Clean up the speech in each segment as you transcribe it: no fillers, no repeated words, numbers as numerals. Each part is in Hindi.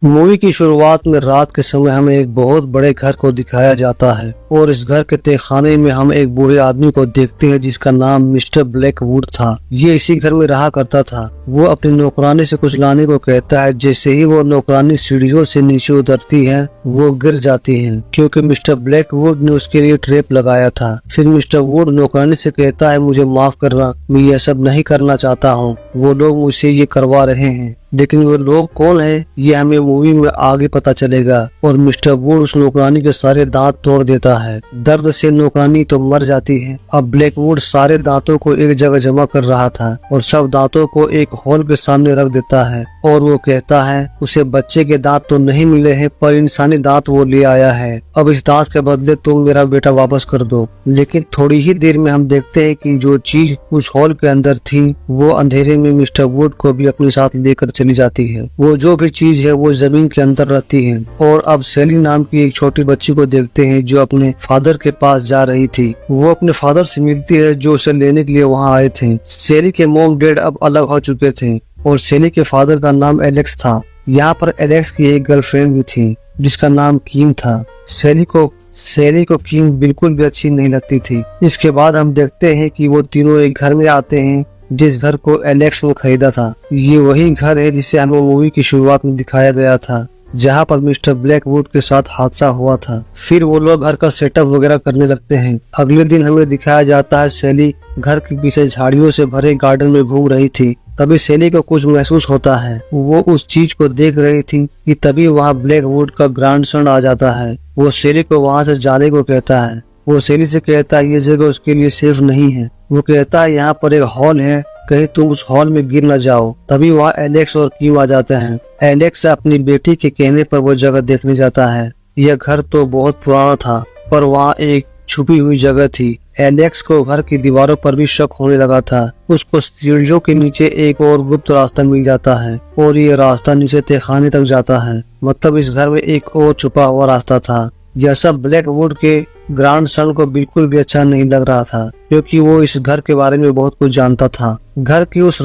मूवी की शुरुआत में रात के समय हमें एक बहुत बड़े घर को दिखाया जाता है और इस घर के तहखाने में हम एक बूढ़े आदमी को देखते हैं जिसका नाम मिस्टर ब्लैकवुड था। ये इसी घर में रहा करता था। वो अपनी नौकरानी से कुछ लाने को कहता है। जैसे ही वो नौकरानी सीढ़ियों से नीचे उतरती है वो गिर जाती है क्योंकि मिस्टर ब्लैकवुड ने उसके लिए ट्रैप लगाया था। फिर मिस्टर वुड नौकरानी से कहता है, मुझे माफ करना, मैं ये सब नहीं करना चाहता हूँ। वो लोग मुझसे ये करवा रहे हैं, लेकिन वो लोग कौन है ये हमें मूवी में आगे पता चलेगा। और मिस्टर वुड उस नौकरानी के सारे दांत तोड़ देता है। दर्द से नौकरानी तो मर जाती है। अब ब्लैकवुड सारे दांतों को एक जगह जमा कर रहा था और सब दांतों को एक हॉल के सामने रख देता है और वो कहता है उसे बच्चे के दांत तो नहीं मिले हैं पर इंसानी दांत वो ले आया है। अब इस दांत के बदले तुम मेरा बेटा वापस कर दो। लेकिन थोड़ी ही देर में हम देखते हैं कि जो चीज उस हॉल के अंदर थी वो अंधेरे में मिस्टर वुड को भी अपने साथ लेकर चली जाती है। वो जो भी चीज है वो जमीन के अंदर रहती है। और अब सेली नाम की एक छोटी बच्ची को देखते हैं जो अपने फादर के पास जा रही थी। वो अपने फादर से मिलती है जो उसे लेने के लिए वहाँ आए थे। सेली के मॉम डैड अब अलग हो चुके थे और सेली के फादर का नाम एलेक्स था। यहाँ पर एलेक्स की एक गर्लफ्रेंड भी थी जिसका नाम किम था। सेली को किम बिल्कुल भी अच्छी नहीं लगती थी। इसके बाद हम देखते हैं कि वो तीनों एक घर में आते हैं जिस घर को एलेक्स ने खरीदा था। ये वही घर है जिसे हमें मूवी की शुरुआत में दिखाया गया था जहाँ पर मिस्टर ब्लैकवुड के साथ हादसा हुआ था। फिर वो लोग घर का सेटअप वगैरह करने लगते हैं। अगले दिन हमें दिखाया जाता है सेली घर के पीछे झाड़ियों से भरे गार्डन में घूम रही थी। तभी सेली को कुछ महसूस होता है। वो उस चीज को देख रही थी कि तभी वहाँ ब्लैकवुड का ग्रैंडसन आ जाता है। वो सेली को वहाँ से जाने को कहता है। वो सेली से कहता है ये जगह उसके लिए सेफ नहीं है। वो कहता है यहाँ पर एक हॉल है, कहीं तुम उस हॉल में गिर न जाओ। तभी वहाँ एलेक्स और किम आ जाते हैं। एलेक्स अपनी बेटी के कहने पर वो जगह देखने जाता है। यह घर तो बहुत पुराना था पर वहाँ एक छुपी हुई जगह थी। एलेक्स को घर की दीवारों पर भी शक होने लगा था। उसको सीढ़ियों के नीचे एक और गुप्त रास्ता मिल जाता है और ये रास्ता नीचे तहखाने तक जाता है। मतलब इस घर में एक और छुपा हुआ रास्ता था। यह सब ब्लैकवुड के ग्रैंडसन को बिल्कुल भी अच्छा नहीं लग रहा था क्योंकि वो इस घर के बारे में बहुत कुछ जानता था। घर के उस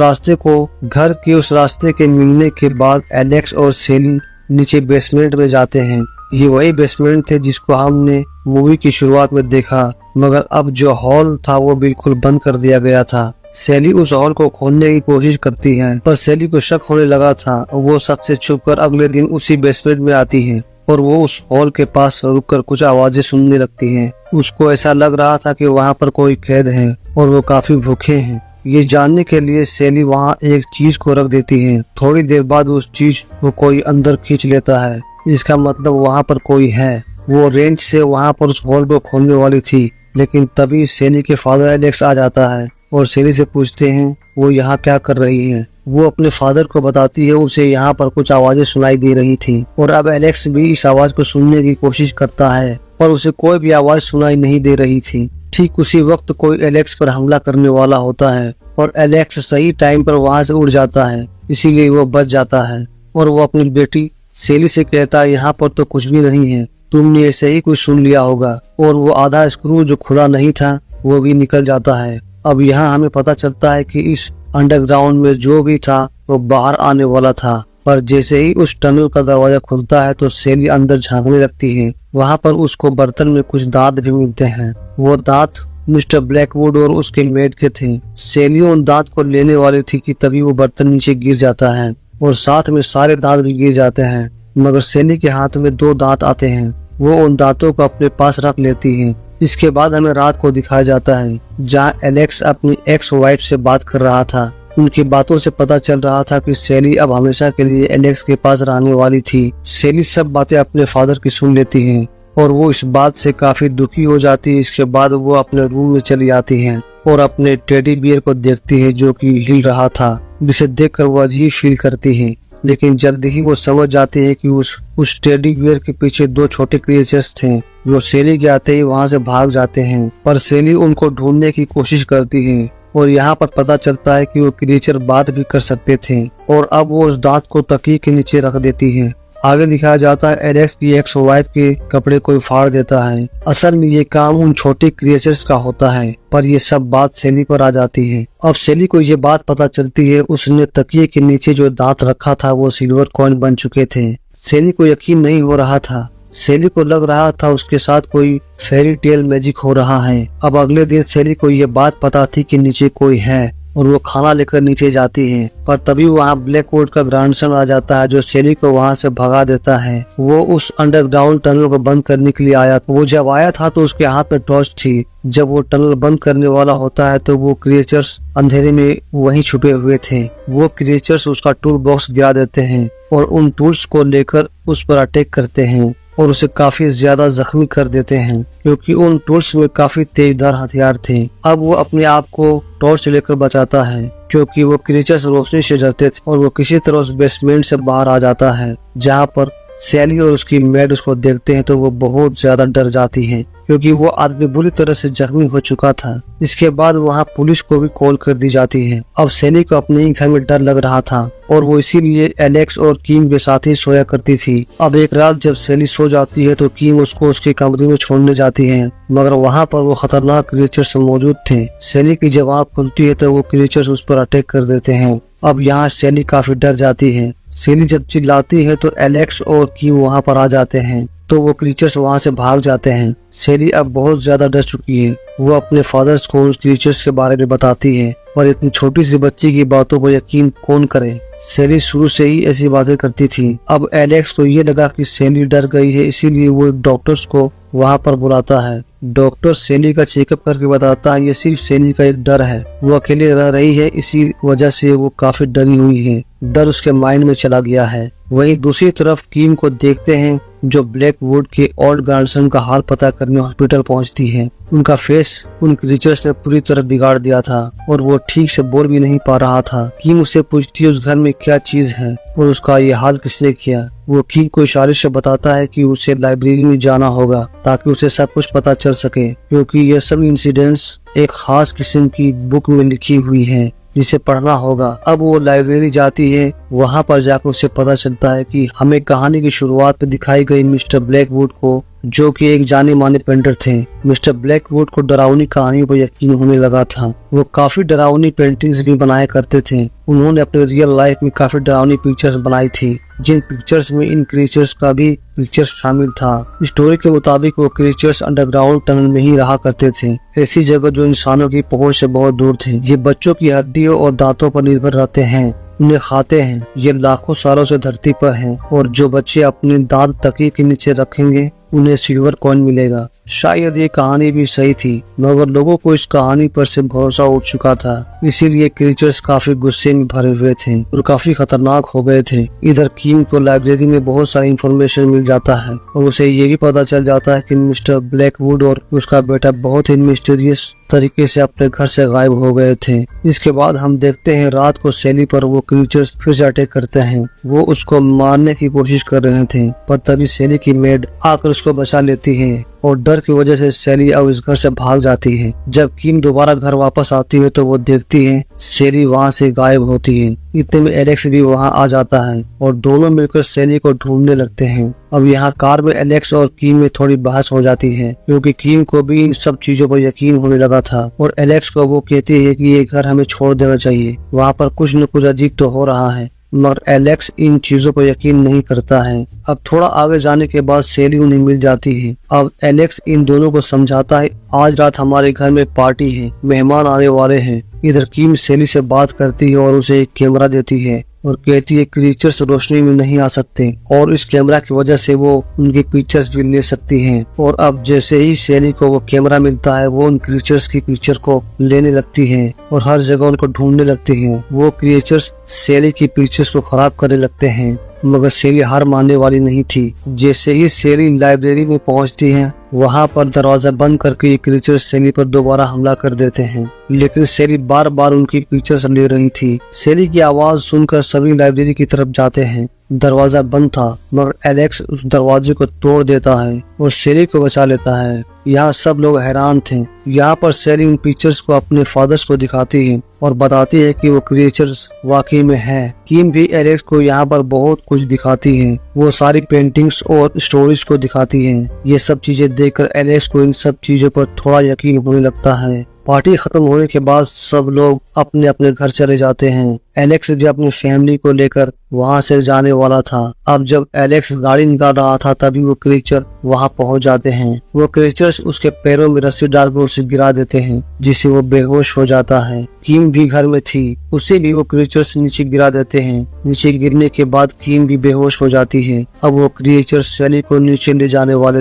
रास्ते के मिलने के बाद एलेक्स और सेली नीचे बेसमेंट में जाते हैं। ये वही बेसमेंट थे जिसको हमने मूवी की शुरुआत में देखा, मगर अब जो हॉल था वो बिल्कुल बंद कर दिया गया था। सेली उस हॉल को खोलने की कोशिश करती है पर सेली को शक होने लगा था। वो सबसे छुपकर अगले दिन उसी बेसमेंट में आती है और वो उस हॉल के पास रुककर कुछ आवाजें सुनने लगती हैं। उसको ऐसा लग रहा था कि वहाँ पर कोई कैद है और वो काफी भूखे हैं। ये जानने के लिए सेली वहाँ एक चीज को रख देती है। थोड़ी देर बाद उस चीज को कोई अंदर खींच लेता है। इसका मतलब वहाँ पर कोई है। वो रेंच से वहाँ पर उस हॉल को खोलने वाली थी, लेकिन तभी सेली के फादर एलेक्स आ जाता है और सेली से पूछते हैं वो यहाँ क्या कर रही है। वो अपने फादर को बताती है उसे यहाँ पर कुछ आवाजें सुनाई दे रही थी और अब एलेक्स भी इस आवाज को सुनने की कोशिश करता है पर उसे कोई भी आवाज सुनाई नहीं दे रही थी। ठीक उसी वक्त कोई एलेक्स पर हमला करने वाला होता है और एलेक्स सही टाइम पर वहाँ से उड़ जाता है, इसीलिए वो बच जाता है। और वो अपनी बेटी सेली से कहता है यहाँ पर तो कुछ भी नहीं है, तुमने ऐसे ही कुछ सुन लिया होगा। और वो आधा स्क्रू जो खुला नहीं था वो भी निकल जाता है। अब यहाँ हमें पता चलता है कि इस अंडरग्राउंड में जो भी था वो बाहर आने वाला था, पर जैसे ही उस टनल का दरवाजा खुलता है तो सेली अंदर झांकने लगती है। वहाँ पर उसको बर्तन में कुछ दांत भी मिलते हैं। वो दांत मिस्टर ब्लैकवुड और उसके मेड के थे। सेली उन दांत को लेने वाली थी कि तभी वो बर्तन नीचे गिर जाता है और साथ में सारे दांत भी गिर जाते हैं, मगर सेली के हाथ में 2 दांत आते हैं। वो उन दांतों को अपने पास रख लेती है। इसके बाद हमें रात को दिखाया जाता है जहाँ एलेक्स अपनी एक्स वाइफ से बात कर रहा था। उनकी बातों से पता चल रहा था कि सेली अब हमेशा के लिए एलेक्स के पास रहने वाली थी। सेली सब बातें अपने फादर की सुन लेती है और वो इस बात से काफी दुखी हो जाती है। इसके बाद वो अपने रूम में चली जाती है और अपने टेडी बियर को देखती है जो कि हिल रहा था, जिसे देखकर वो अजीब फील करती है। लेकिन जल्दी ही वो समझ जाती है कि उस टेडी बियर के पीछे 2 छोटे क्रिएचर्स थे जो सेली के आते ही वहाँ से भाग जाते हैं। पर सेली उनको ढूंढने की कोशिश करती है और यहाँ पर पता चलता है कि वो क्रिएचर बात भी कर सकते थे और अब वो उस दांत को तकिए के नीचे रख देती है। आगे दिखाया जाता है एलेक्स की एक्स वाइफ के कपड़े कोई फाड़ देता है। असल में ये काम उन छोटे क्रिएचर्स का होता है, पर ये सब बात सैली पर आ जाती है। अब सैली को ये बात पता चलती है, उसने तकिए के नीचे जो दांत रखा था वो सिल्वर कॉइन बन चुके थे। सैली को यकीन नहीं हो रहा था। सैली को लग रहा था उसके साथ कोई फेरी टेल मैजिक हो रहा है। अब अगले दिन सैली को ये बात पता थी कि नीचे कोई है और वो खाना लेकर नीचे जाती है, पर तभी वहाँ ब्लैकवुड का ग्रैंडसन आ जाता है जो सैली को वहाँ से भगा देता है। वो उस अंडरग्राउंड टनल को बंद करने के लिए आया। वो जब आया था तो उसके हाथ में टॉर्च थी। जब वो टनल बंद करने वाला होता है तो वो क्रिएचर्स अंधेरे में वहीं छुपे हुए थे। वो क्रिएचर्स उसका टूल बॉक्स गिरा देते हैं और उन टूल्स को लेकर उस पर अटैक करते हैं और उसे काफी ज्यादा जख्मी कर देते हैं, क्योंकि उन टूल्स में काफी तेजधार हथियार थे। अब वो अपने आप को टॉर्च लेकर बचाता है, क्योंकि वो क्रीचर्स रोशनी से डरते थे, और वो किसी तरह उस बेसमेंट से बाहर आ जाता है, जहाँ पर सैली और उसकी मेड उसको देखते हैं तो वो बहुत ज्यादा डर जाती है, क्योंकि वो आदमी बुरी तरह से जख्मी हो चुका था। इसके बाद वहाँ पुलिस को भी कॉल कर दी जाती है। अब सैली को अपने ही घर में डर लग रहा था और वो इसीलिए एलेक्स और कीम के साथ ही सोया करती थी। अब एक रात जब सैली सो जाती है तो कीम उसको उसके कमरे में छोड़ने जाती है, मगर वहाँ पर वो खतरनाक क्रिएचर्स मौजूद थे। सैली की जब आँख खुलती है तो वो क्रिएचर्स उस पर अटैक कर देते हैं। अब यहाँ सैली काफी डर जाती है। सैली जब चिल्लाती है तो एलेक्स और कीम वहाँ पर आ जाते हैं, तो वो क्रीचर्स वहाँ से भाग जाते हैं। सैली अब बहुत ज्यादा डर चुकी है। वो अपने फादर्स को उस क्रीचर्स के बारे में बताती है, पर इतनी छोटी सी बच्ची की बातों पर यकीन कौन करे। सैली शुरू से ही ऐसी बातें करती थी। अब एलेक्स को ये लगा कि सैली डर गई है, इसीलिए वो एक डॉक्टर्स को वहाँ पर बुलाता है। डॉक्टर सैली का चेकअप करके बताता है ये सिर्फ सैली का एक डर है, वो अकेले रह रही है, इसी वजह से वो काफी डरी हुई है, डर उसके माइंड में चला गया है। वहीं दूसरी तरफ कीम को देखते हैं जो ब्लैकवुड के ओल्ड ग्रैंडसन का हाल पता करने हॉस्पिटल पहुंचती है। उनका फेस उन क्रीचर्स ने पूरी तरह बिगाड़ दिया था और वो ठीक से बोल भी नहीं पा रहा था। कीम उससे पूछती है उस घर में क्या चीज है और उसका ये हाल किसने किया। वो कीम को इशारे से बताता है कि उसे लाइब्रेरी में जाना होगा ताकि उसे सब कुछ पता चल सके, क्योंकि ये सब इंसिडेंट्स एक खास किस्म की बुक में लिखी हुई है जिसे पढ़ना होगा। अब वो लाइब्रेरी जाती है। वहाँ पर जाकर उसे पता चलता है कि हमें कहानी की शुरुआत में दिखाई गई मिस्टर ब्लैकवुड को, जो कि एक जाने माने पेंटर थे। मिस्टर ब्लैकवुड को डरावनी कहानियों पर यकीन होने लगा था। वो काफी डरावनी पेंटिंग्स भी बनाया करते थे। उन्होंने अपने रियल लाइफ में काफी डरावनी पिक्चर्स बनाई थी, जिन पिक्चर्स में इन क्रीचर्स का भी पिक्चर्स शामिल था। स्टोरी के मुताबिक वो क्रीचर्स अंडरग्राउंड टनल में ही रहा करते थे, ऐसी जगह जो इंसानों की पहुंच से बहुत दूर थे। ये बच्चों की हड्डियों और दांतों पर निर्भर रहते हैं, उन्हें खाते हैं। ये लाखों सालों से धरती पर हैं और जो बच्चे अपने दांत तकिए के नीचे रखेंगे उन्हें सिल्वर कॉइन मिलेगा। शायद ये कहानी भी सही थी, मगर लोगों को इस कहानी पर से भरोसा उठ चुका था, इसीलिए क्रीचर्स काफी गुस्से में भरे हुए थे और काफी खतरनाक हो गए थे। इधर कीम को लाइब्रेरी में बहुत सारी इंफॉर्मेशन मिल जाता है और उसे ये भी पता चल जाता है कि मिस्टर ब्लैकवुड और उसका बेटा बहुत ही मिस्टीरियस तरीके से अपने घर से गायब हो गए थे। इसके बाद हम देखते हैं रात को सैली पर वो क्रीचर्स फिर से अटैक करते हैं। वो उसको मारने की कोशिश कर रहे थे, पर तभी सैली की मेड आकर उसको बचा लेती है और डर की वजह से सैली अब इस घर से भाग जाती है। जब कीम दोबारा घर वापस आती है तो वो देखती है सैली वहाँ से गायब होती है। इतने में एलेक्स भी वहाँ आ जाता है और दोनों मिलकर सैली को ढूंढने लगते हैं। अब यहाँ कार में एलेक्स और कीम में थोड़ी बहस हो जाती है, क्योंकि कीम को भी इन सब चीजों पर यकीन होने लगा था और एलेक्स को वो कहती है कि ये घर हमें छोड़ देना चाहिए, वहाँ पर कुछ न कुछ अजीब तो हो रहा है। मगर एलेक्स इन चीजों पर यकीन नहीं करता है। अब थोड़ा आगे जाने के बाद सैली उन्हें मिल जाती है। अब एलेक्स इन दोनों को समझाता है आज रात हमारे घर में पार्टी है, मेहमान आने वाले हैं। इधर कीम सैली से बात करती है और उसे एक कैमरा देती है और कहती है क्रीचर्स रोशनी में नहीं आ सकते और इस कैमरा की वजह से वो उनकी पिक्चर्स भी ले सकती हैं। और अब जैसे ही सैली को वो कैमरा मिलता है वो उन क्रीचर्स की पिक्चर को लेने लगती है और हर जगह उनको ढूंढने लगती है। वो क्रीचर्स सैली की पिक्चर्स को खराब करने लगते हैं, मगर सैली हार मानने वाली नहीं थी। जैसे ही सैली लाइब्रेरी में पहुंचती है वहाँ पर दरवाजा बंद करके ये क्रीचर्स सैली पर दोबारा हमला कर देते हैं, लेकिन सैली बार बार उनकी पिक्चर्स ले रही थी। सैली की आवाज सुनकर सभी लाइब्रेरी की तरफ जाते हैं दरवाजा बंद था, मगर एलेक्स उस दरवाजे को तोड़ देता है और सेली को बचा लेता है। यहाँ सब लोग हैरान थे। यहाँ पर सेली इन पिक्चर्स को अपने फादर्स को दिखाती है और बताती है कि वो क्रिएचर्स वाकई में है। किम भी एलेक्स को यहाँ पर बहुत कुछ दिखाती है। वो सारी पेंटिंग्स और स्टोरीज को दिखाती है। ये सब चीजें देखकर एलेक्स को इन सब चीजों पर थोड़ा यकीन होने लगता है। पार्टी खत्म होने के बाद सब लोग अपने अपने घर चले जाते हैं। एलेक्स भी अपनी फैमिली को लेकर वहां से जाने वाला था। अब जब एलेक्स गाड़ी निकाल रहा था तभी वो क्रीचर वहां पहुंच जाते हैं। वो क्रीचर्स उसके पैरों में रस्सी डालकर उसे गिरा देते हैं, जिससे वो बेहोश हो जाता है। किम भी घर में थी, उसे भी वो क्रीचर्स नीचे गिरा देते हैं। नीचे गिरने के बाद किम भी बेहोश हो जाती है। अब वो क्रीचर्स सेली को नीचे ले जाने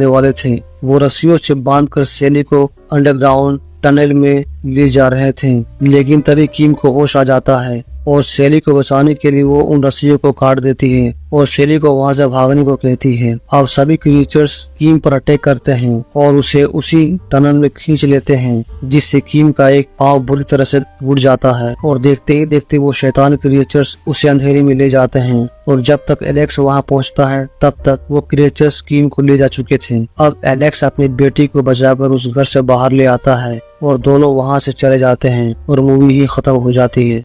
वाले थे। वो रस्सियों से बांधकर सेली को अंडरग्राउंड टनल में ले जा रहे थे, लेकिन तभी किम को होश आ जाता है और सेली को बचाने के लिए वो उन रस्सियों को काट देती है और सेली को वहां से भागने को कहती है। अब सभी क्रीचर्स किम पर अटैक करते हैं और उसे उसी टनल में खींच लेते हैं, जिससे किम का एक पांव बुरी तरह से टूट जाता है और देखते ही देखते वो शैतान क्रीचर्स उसे अंधेरे में ले जाते हैं। और जब तक एलेक्स वहां पहुंचता है तब तक वो क्रीचर्स किम को ले जा चुके थे। अब एलेक्स अपनी बेटी को बचाकर उस घर से बाहर ले आता है और दोनों वहां से चले जाते हैं और मूवी ही खत्म हो जाती है।